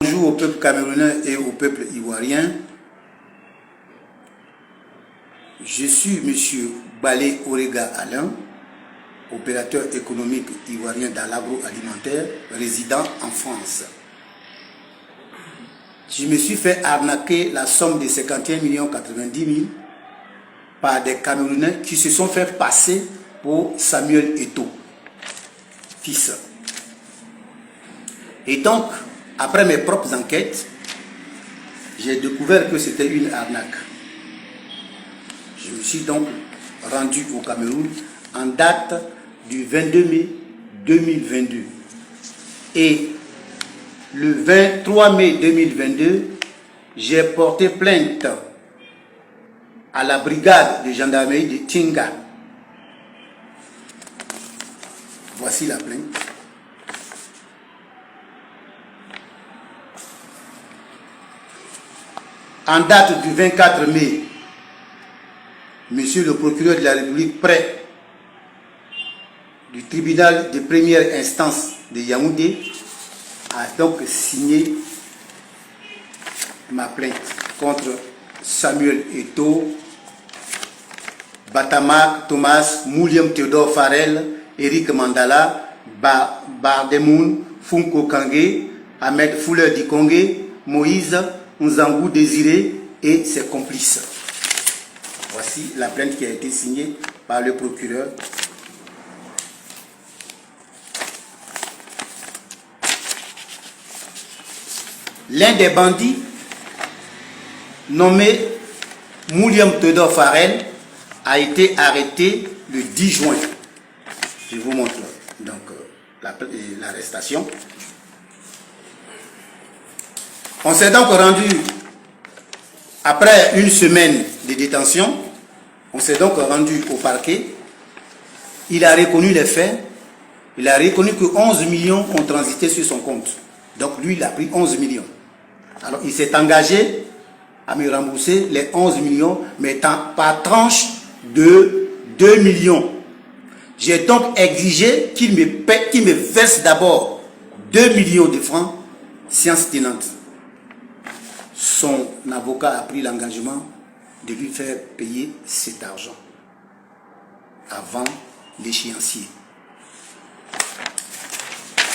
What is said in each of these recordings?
Bonjour au peuple camerounais et au peuple ivoirien. Je suis M. Balé Orega Alain, opérateur économique ivoirien dans l'agroalimentaire, résident en France. Je me suis fait arnaquer la somme de 51 90 000 par des Camerounais qui se sont fait passer pour Samuel Eto'o, fils. Et donc, après mes propres enquêtes, j'ai découvert que c'était une arnaque. Je me suis donc rendu au Cameroun en date du 22 mai 2022. Et le 23 mai 2022, j'ai porté plainte à la brigade de gendarmerie de Tinga. Voici la plainte. En date du 24 mai, Monsieur le procureur de la République près du tribunal de première instance de Yaoundé a donc signé ma plainte contre Samuel Eto'o, Batama Thomas, Mouliam Théodore Farel, Eric Mandala, Bardemoun, Funko Kangé, Ahmed Fuller Dikongé, Moïse Nzangou Désiré et ses complices. Voici la plainte qui a été signée par le procureur. L'un des bandits, nommé Mouliam Théodore Farel, a été arrêté le 10 juin. Je vous montre donc l'arrestation. On s'est donc rendu, après une semaine de détention, on s'est donc rendu au parquet. Il a reconnu les faits. Il a reconnu que 11 millions ont transité sur son compte. Donc lui, il a pris 11 millions. Alors il s'est engagé à me rembourser les 11 millions, mais par tranche de 2 millions. J'ai donc exigé qu'il me verse d'abord 2 millions de francs, science tenante. Son avocat a pris l'engagement de lui faire payer cet argent avant l'échéancier.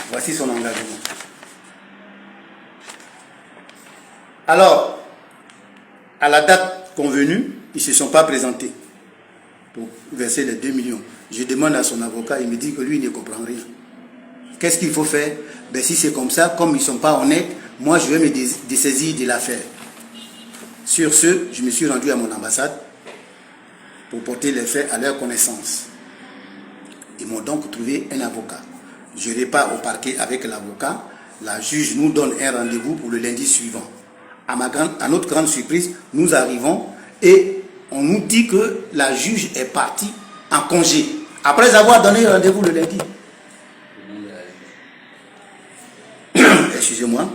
Voici son engagement. Alors, à la date convenue, ils ne se sont pas présentés pour verser les 2 millions. Je demande à son avocat, il me dit que lui, il ne comprend rien. Qu'est-ce qu'il faut faire? Ben, si c'est comme ça, comme ils ne sont pas honnêtes, moi, je vais me dessaisir de l'affaire. Sur ce, je me suis rendu à mon ambassade pour porter les faits à leur connaissance. Ils m'ont donc trouvé un avocat. Je repars au parquet avec l'avocat. La juge nous donne un rendez-vous pour le lundi suivant. À notre grande surprise, nous arrivons et on nous dit que la juge est partie en congé. Après avoir donné rendez-vous le lundi. Excusez-moi.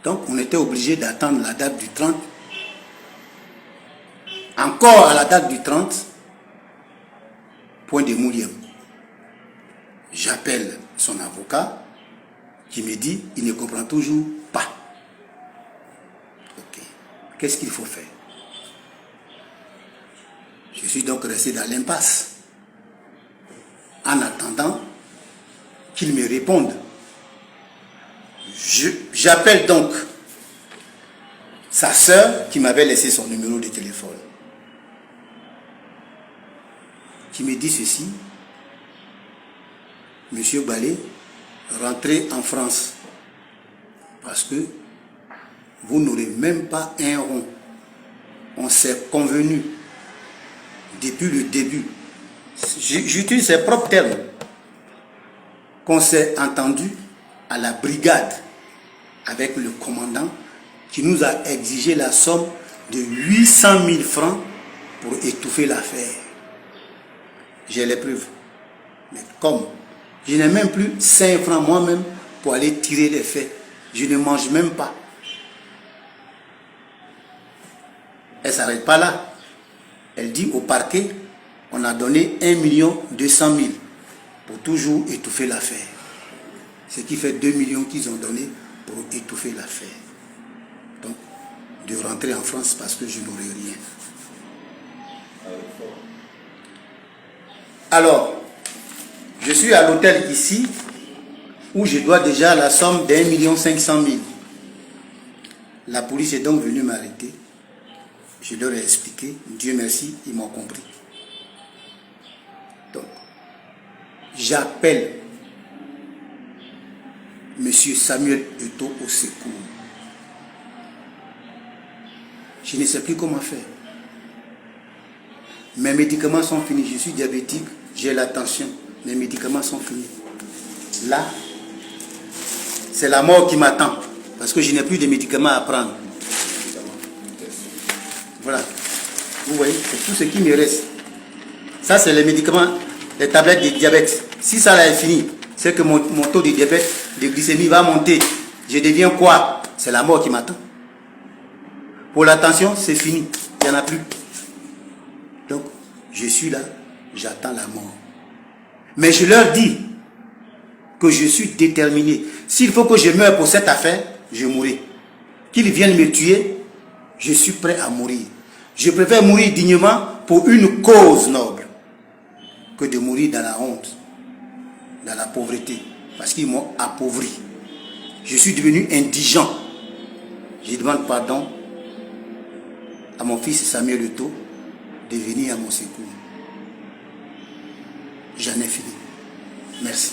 Donc, on était obligé d'attendre la date du 30. Encore à la date du 30, point de Mouliam. J'appelle son avocat qui me dit il ne comprend toujours pas. Ok. Qu'est-ce qu'il faut faire? Je suis donc resté dans l'impasse en attendant qu'il me réponde. J'appelle donc sa sœur qui m'avait laissé son numéro de téléphone, qui me dit ceci: Monsieur Balé, rentrez en France parce que vous n'aurez même pas un rond. On s'est convenu depuis le début, j'utilise ses propres termes, qu'on s'est entendu à la brigade avec le commandant qui nous a exigé la somme de 800 000 francs pour étouffer l'affaire. J'ai les preuves. Mais comme je n'ai même plus 5 francs moi-même pour aller tirer les faits, je ne mange même pas. Elle ne s'arrête pas là. Elle dit au parquet, on a donné 1 200 000 pour toujours étouffer l'affaire. Ce qui fait 2 millions qu'ils ont donné pour étouffer l'affaire. Donc, de rentrer en France parce que je n'aurai rien. Alors, je suis à l'hôtel ici, où je dois déjà la somme d'1,5 million. La police est donc venue m'arrêter. Je leur ai expliqué, Dieu merci, ils m'ont compris. Donc, j'appelle M. Samuel Eto'o au secours. Je ne sais plus comment faire. Mes médicaments sont finis. Je suis diabétique, j'ai la tension. Mes médicaments sont finis. Là, c'est la mort qui m'attend. Parce que je n'ai plus de médicaments à prendre. Voilà. Vous voyez, c'est tout ce qui me reste. Ça, c'est les médicaments, les tablettes de diabète. Si ça là est fini, c'est que mon taux de diabète, de glycémie va monter. Je deviens quoi? C'est la mort qui m'attend. Pour la tension, c'est fini. Il n'y en a plus. Donc, je suis là, j'attends la mort. Mais je leur dis que je suis déterminé. S'il faut que je meure pour cette affaire, je mourrai. Qu'ils viennent me tuer, je suis prêt à mourir. Je préfère mourir dignement pour une cause noble que de mourir dans la honte, dans la pauvreté, parce qu'ils m'ont appauvri. Je suis devenu indigent. Je demande pardon à mon fils Samuel Eto'o de venir à mon secours. J'en ai fini. Merci.